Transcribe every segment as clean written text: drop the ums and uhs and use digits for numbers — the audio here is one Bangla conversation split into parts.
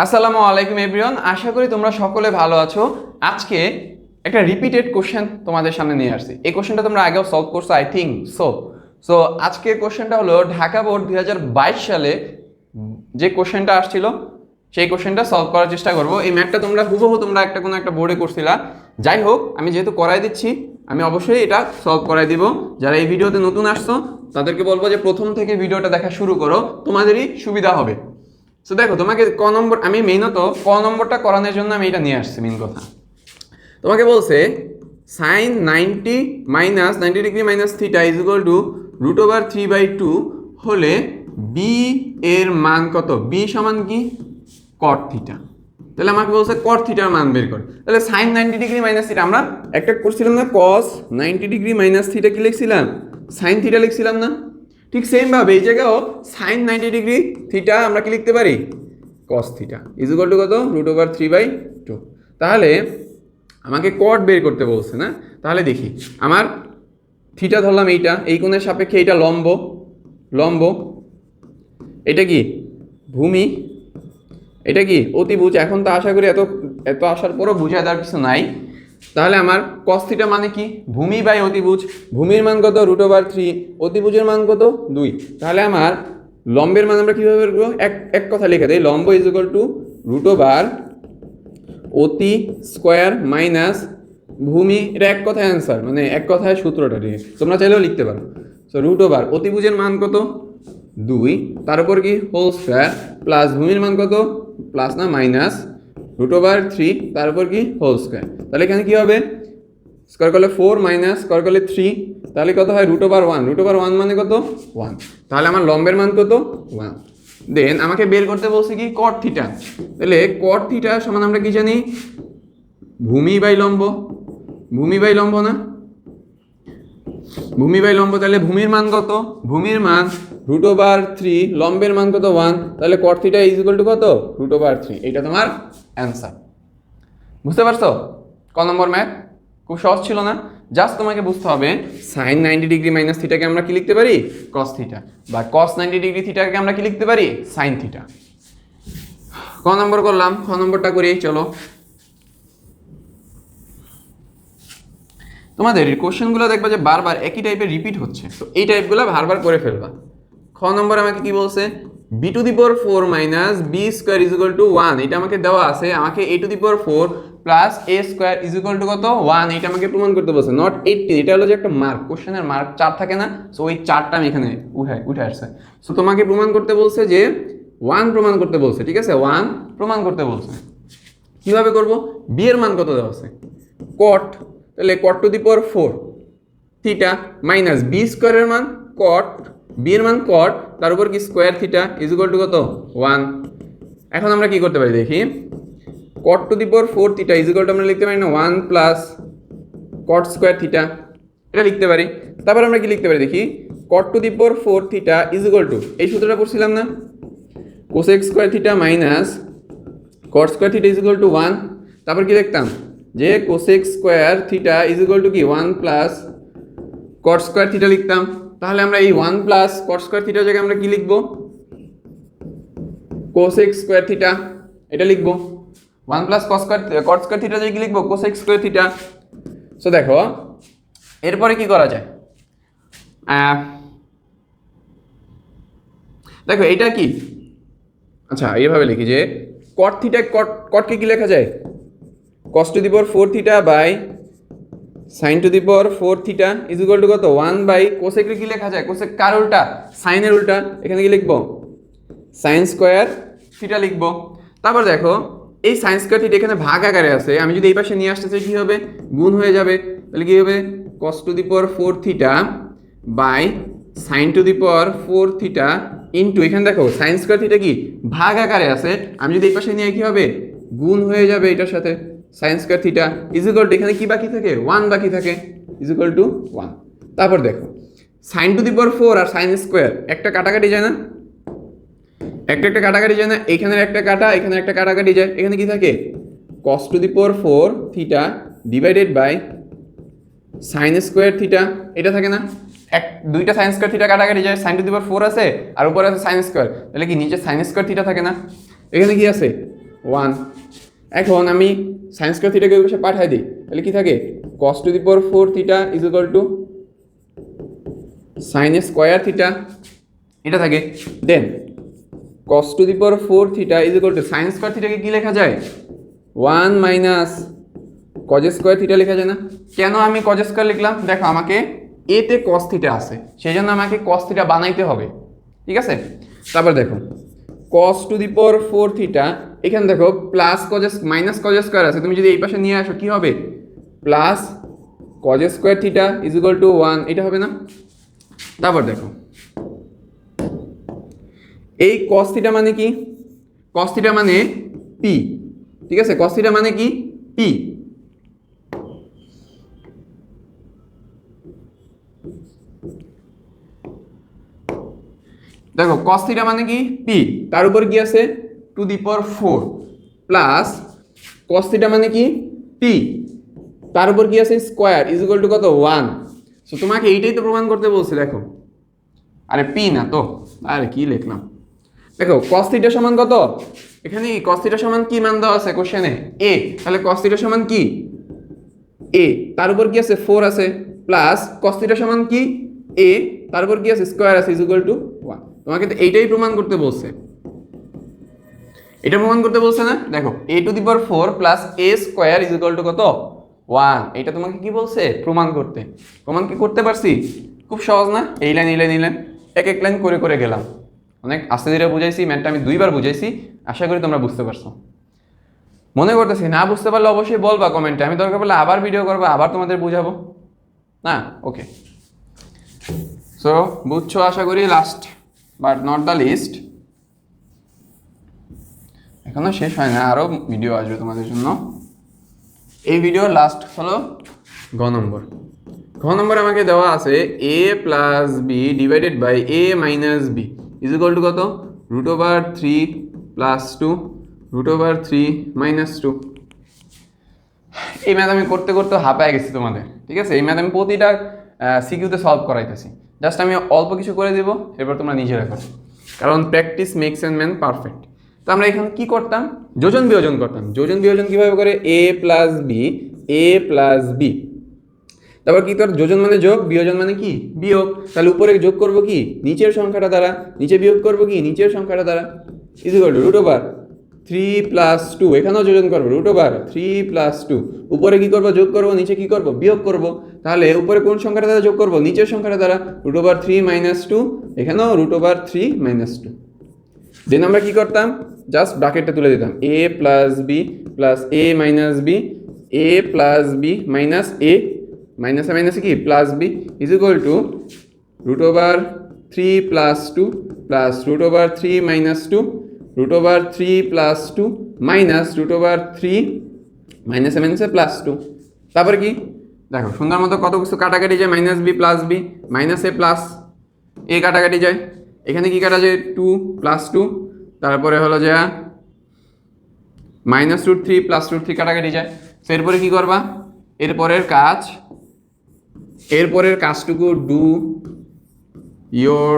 আসসালামু আলাইকুম এভরিওয়ান, আশা করি তোমরা সকলে ভালো আছো। আজকে একটা রিপিটেড কোশ্চেন তোমাদের সামনে নিয়ে আসছি। এই কোশ্চেনটা তোমরা আগেও সলভ করছো আই থিঙ্ক সো। সো আজকের কোশ্চেনটা হলো ঢাকা বোর্ড 2022 সালে যে কোশ্চেনটা আসছিল সেই কোশ্চেনটা সলভ করার চেষ্টা করব। এই ম্যাথটা তোমরা হুবহু তোমরা কোনো একটা বোর্ডে করছিলা। যাই হোক, আমি যেহেতু করাই দিচ্ছি আমি অবশ্যই এটা সলভ করাই দিব। যারা এই ভিডিওতে নতুন আসছো তাদেরকে বলবো যে প্রথম থেকে ভিডিওটা দেখা শুরু করো, তোমাদেরই সুবিধা হবে। সো দেখো, তোমাকে ক নম্বর, আমি মেইনত ক নম্বরটা করানোর জন্য আমি এটা নিয়ে আসছি। মেইন কথা তোমাকে বলছে sine 90 degree minus theta is equal to √3/2 হলে বি এর মান কত? বি সমান কি? Cot theta. তাহলে আমাকে বলছে কট থিটার মান বের করে। তাহলে সাইন 90 ডিগ্রি মাইনাস থিটা আমরা একটা করছিলাম না, কস 90 ডিগ্রি মাইনাস থিটা কি লিখছিলাম? সাইন থিটা লিখছিলাম না? ঠিক সেম ভাবে এই জায়গাও সাইন 90 ডিগ্রি থিটা আমরা কি লিখতে পারি? Cos theta is equal to কত? √3/2। তাহলে আমাকে কট বের করতে বলছে না? তাহলে দেখি, আমার থিটা ধরলাম এইটা, এই কোণের সাপেক্ষে এইটা লম্ব, লম্ব এটা কি ভূমি, এটা কি অতিভুজ। এখন তো আশা করি এত আসার পরও বুঝায় দেওয়ার কিছু নাই। তাহলে আমার কস থিটা মানে কি? ভূমি বাই অতিভুজ। ভূমির মান কত? √3, অতিভুজের মান কত? 2। তাহলে আমার লম্বের মান আমরা কীভাবে বের করবো? এক কথা লিখে দেয়, লম্ব ইজ ইকুয়াল টু √ অতি স্কোয়ার মাইনাস ভূমি। এটা এক কথায় অ্যান্সার, মানে এক কথায় সূত্রটা দিয়ে তোমরা চাইলেও লিখতে পারো। সো √ অতিভুজের মান কত? 2, তার উপর কি হোল স্কোয়ার, প্লাস ভূমির মান কত? প্লাস না মাইনাস √3, তার উপর কি হোল স্কোয়ার। তাহলে এখানে কি হবে? স্কোয়ার করলে 4 মাইনাস স্কোয়ার করলে 3, তাহলে কত হয়? √1। √1 মানে কত? 1। তাহলে আমার লম্বের মান কত? 1। দেন আমাকে বের করতে বলছে কি? Cot theta. তাহলে কট থিটা সমান আমরা কি জানি? ভূমি বাই লম্ব। ভূমি বাই লম্ব না? ভূমি বাই লম্ব। তাহলে ভূমির মান কত? ভূমির মান √3, লম্বের মান কত? 1। তাহলে কট থিটা ইজ ইকুয়াল টু কত? √3। এটা তোমার অ্যান্সার। বুঝতে পারছো? ক নম্বর ম্যাথ খুব সহজ ছিল না? জাস্ট তোমাকে বুঝতে হবে সাইন 90 ডিগ্রি মাইনাস থিটাকে আমরা কি লিখতে পারি? Cos theta. বা কস 90 ডিগ্রি থিটাকে আমরা কি লিখতে পারি? Sine theta. ক নম্বর করলাম, খ নম্বরটা করি চলো। তোমাদের কোশ্চেনগুলো দেখবা যে বারবার একই টাইপের রিপিট হচ্ছে, তো এই টাইপগুলো বারবার করে ফেলবা। খ নম্বর আমাকে কি বলছে? b⁴ minus B square is equal to 1। এটা আমাকে দেওয়া আছে। আমাকে a⁴ plus a square is equal to কত? 1। এটা আমাকে প্রমাণ করতে বলছে, নট 18। এটা হলো যে একটা মার্ক, কোশ্চেনের মার্ক 4 থাকে না? সো ওই 4টা আমি এখানে উঠে আসছে। সো তোমাকে প্রমাণ করতে বলছে যে 1 প্রমাণ করতে বলছে, ঠিক আছে? 1 প্রমাণ করতে বলছে। কিভাবে করব? বি এর মান কত দেওয়া আছে? কট। তাহলে cot⁴ থিটা মাইনাস বি স্কোয়ারের মান কট, বি এর মান কট, তার উপর কি square theta is equal to কত? 1। এখন আমরা কি করতে পারি দেখি, cot⁴ theta is equal two আমরা লিখতে পারি না 1 প্লাস কট স্কোয়ার থিটা, এটা লিখতে পারি। তারপর আমরা কি লিখতে পারি দেখি, cot⁴ theta is equal two, এই সূত্রটা পড়ছিলাম না, cosec square theta minus cot square theta is equal to 1। তারপর কি লিখতাম যে cosec square theta is equal two কি 1 প্লাস কট স্কোয়ার থিটা লিখতাম। তাহলে আমরা এই 1 প্লাস কট স্কোয়ার থিটার জায়গায় আমরা কি লিখবো? কোসেক স্কোয়ার থিটা, এটা লিখবো। 1 প্লাস কট স্কোয়ার থিটার জায়গায় কি লিখবো? Cosec square theta. সো দেখো এরপরে কি করা যায়, দেখো এটা কি, আচ্ছা এইভাবে লিখি যে কট থিটা, কটকে কি লেখা যায়? cos⁴ theta by sin⁴ theta is equal to কত? 1 বাই কোসেক কি লেখা যায়? কোসেক কার উল্টা? সাইনের উল্টা। এখানে কি লিখবো? সাইন স্কোয়ার থিটা লিখবো। তারপর দেখো এই সাইন স্কোয়ার থিটা এখানে ভাগ আকারে আছে, আমি যদি এই পাশে নিয়ে আসতে চাই কি হবে? গুণ হয়ে যাবে। তাহলে কি হবে? cos⁴ theta by sin⁴ theta into, এখানে দেখো সাইন স্কোয়ার থিটা কি ভাগ আকারে আছে, আমি যদি এই পাশে নিয়ে কি হবে? গুণ হয়ে যাবে এটার সাথে। Sign square theta is equal two, এখানে কি বাকি থাকে? 1 বাকি থাকে, ইজ ইকুয়াল টু 1। তারপর দেখো sin⁴ আর সাইন স্কোয়ার একটা কাটাকাটি যায় না? একটা কাটাকাটি যায় না? এখানের একটা কাটা, এখানে একটা কাটাকাটি যায়। এখানে কি থাকে? cos⁴ theta divided by sine square theta, এটা থাকে না? দুইটা সাইন স্কোয়ার থিটা কাটাকাটি যায়, sin⁴ আছে আর উপরে আছে সাইন স্কোয়ার, তাহলে কি নিচে সাইন স্কোয়ার থিটা থাকে না? এখানে কি আছে? 1। এখন আমি সাইন স্কয়ার থিটাকে ওই পাশে পাঠাই দিই, তাহলে কি থাকে cos to the power 4 theta is equal to sine square theta, এটা থাকে। Then cos to the power 4 theta is equal to sine square থিটাকে কি লেখা যায় 1 মাইনাস cos স্কয়ার থিটা লেখা যায় না? কেন আমি cos স্কয়ার লিখলাম? দেখো আমাকে এ তে cos থিটা আছে, সেই জন্য আমাকে cos থিটা বানাইতে হবে, ঠিক আছে। তারপর দেখো cos to the power 4 theta, এখানে দেখো plus cos minus cos square আছে, তুমি যদি এই পাশে নিয়ে আসো কি হবে plus cos square theta is equal to 1, এটা হবে না? তারপর দেখো এই cos থিটা মানে কি? cos থিটা মানে p, ঠিক আছে। cos থিটা মানে কি p। দেখো cos থিটা মানে কি p, তার উপর কি আছে two the power 4 plus cos theta মানে কি p, তার উপর কি আছে স্কয়ার ইজ ইকুয়াল টু কত 1। সো তোমাকে এইটাই তো প্রমাণ করতে বলছি। দেখো আরে p না তো, আরে কি লিখলাম, দেখো cos থিটা সমান কত, এখানে cos থিটা সমান কি মান দেওয়া আছে কোশ্চেনে a, তাহলে cos থিটা সমান কি a, তার উপর কি আছে 4 আছে প্লাস cos থিটা সমান কি a, তার উপর কি আছে স্কয়ার আছে ইজ ইকুয়াল টু 1। তোমাকে তো এইটাই প্রমাণ করতে বলছে, এটা প্রমাণ করতে বলছে না? দেখো a two the power 4 plus a square is equal to কত 1, এটা তোমাকে কি বলছে প্রমাণ করতে। প্রমাণ কি করতে পারছি? খুব সহজ না? এই লাইন এই লাইন এই লাইন এক এক লাইন করে করে গেলাম, অনেক আস্তে ধীরে বুঝাইছি, ম্যাথটা আমি 2বার বুঝাইছি, আশা করি তোমরা বুঝতে পারছো। মনে করতেছি না বুঝতে পারলে অবশ্যই বলবা কমেন্টে, আমি দরকার পড়লে আবার ভিডিও করবো, আবার তোমাদের বুঝাবো না। ওকে, সো বুঝছো আশা করি। Last but not the least, এখনো শেষ হয় না, আরও ভিডিও আসবে তোমাদের জন্য। এই ভিডিওর লাস্ট হলো ঘ নম্বর। ঘ নম্বর আমাকে দেওয়া আছে a plus B divided by a minus B is equal to কত root over 3 plus 2 root over 3 minus 2। এই ম্যাথ আমি করতে করতে হাঁপায় গেছি তোমাদের, ঠিক আছে। এই ম্যাথ আমি প্রতিটা সিকিউতে সলভ করাইতেছি, জাস্ট আমি অল্প কিছু করে দেবো, এরপর তোমরা নিজেরা করো, কারণ practice makes an man perfect. তো আমরা এখানে কি করতাম, যোজন বিয়োজন করতাম। যোজন বিয়োজন কিভাবে করে, a plus B, a plus B, তারপর কি তোর যোজন মানে যোগ, বিয়োজন মানে কি বিয়োগ, তাহলে উপরে যোগ করব কি নিচের সংখ্যাটা দ্বারা, নিচে বিয়োগ করব কি নিচের সংখ্যাটা দ্বারা, is equal to root over 3 plus 2, এখানেও যোজন করবো রুট ওভার 3 প্লাস 2, উপরে কি করবো যোগ করবো, নিচে কি করবো বিয়োগ করবো, তাহলে উপরে কোন সংখ্যাটা দ্বারা যোগ করবো নিচের সংখ্যাটা দ্বারা, রুট ওভার 3 মাইনাস 2, এখানেও রুট ওভার 3 মাইনাস 2। দেন আমরা কি করতাম, জাস্ট ব্র্যাকেটটা তুলে দিতাম, a plus B plus a minus B, a plus B minus a মাইনাসে মাইনাসে কি plus B is equal to root over 3 plus 2 plus root over 3 minus 2 root over 3 plus 2 minus root over 3 মাইনাসে মাইনাসে প্লাস 2। তারপরে কি দেখো সুন্দর মতো কত কিছু কাটাকাটি যায়, মাইনাস বি প্লাস বি মাইনাসে প্লাস এ কাটাকাটি যায়, এখানে কি কাটা যায় 2 প্লাস 2, তারপরে হলো যে মাইনাস রুট 3 প্লাস রুট 3 কাটাকাটি যায়। তো এরপরে কি করবা, এরপরের কাজটুকু do your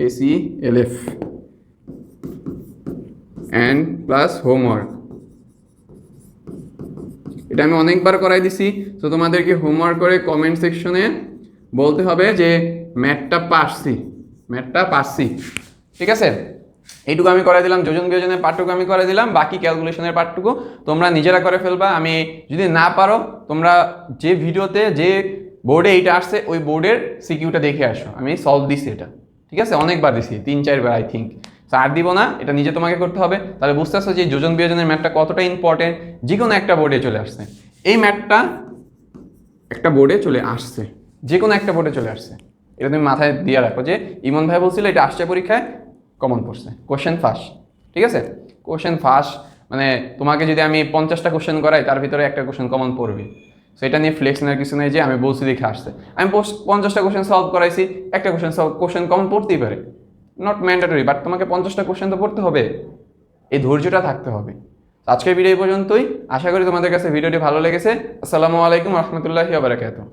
SLF and plus homework. এটা আমি অনেকবার করাই দিছি, তো তোমাদেরকে হোমওয়ার্ক করে কমেন্ট সেকশনে বলতে হবে যে ম্যাথটা পারছি, ঠিক আছে। এইটুকু আমি করে দিলাম, যোজন বিয়োজনের পার্টটুকু আমি করে দিলাম, বাকি ক্যালকুলেশনের পার্টটুকু তোমরা নিজেরা করে ফেলবা। আমি যদি না পারো তোমরা যে ভিডিওতে যে বোর্ডে এইটা আসছে ওই বোর্ডের সিকিউটা দেখে আসো, আমি সলভ দিছি এটা, ঠিক আছে। অনেকবার দিছি, 3-4 বার আই থিঙ্ক, আর দিব না, এটা নিজে তোমাকে করতে হবে। তাহলে বুঝতে পারছো যে যোজন বিয়োজনের ম্যাথটা কতটা ইম্পর্টেন্ট, যে কোনো একটা বোর্ডে চলে আসছে। এই ম্যাথটা একটা বোর্ডে চলে আসছে, যে কোনো একটা বোর্ডে চলে আসছে, এটা তুমি মাথায় দিয়ে রাখো যে ইমন ভাই বলছিল এটা আসছে পরীক্ষায়, কমন পড়ছে, কোশ্চেন ফার্স্ট, ঠিক আছে। কোশ্চেন ফার্স্ট মানে তোমাকে যদি আমি 50টা কোশ্চেন করাই তার ভিতরে একটা কোশ্চেন কমন পড়বে, সেটা নিয়ে ফ্লেক্স নেওয়ার কিছু নেই যে আমি বলছি দেখে আসছে। আমি 50টা কোশ্চেন সলভ করাইছি, একটা কোশ্চেন কমন পড়তেই পারে, নট ম্যান্ডেটরি, বাট তোমাকে 50টা কোশ্চেন তো পড়তে হবে, এই ধৈর্যটা থাকতে হবে। আজকের ভিডিও এই পর্যন্তই, আশা করি তোমাদের কাছে ভিডিওটি ভালো লেগেছে। আসসালামু আলাইকুম রহমতুল্লাহি ওয়া বারাকাতুহু।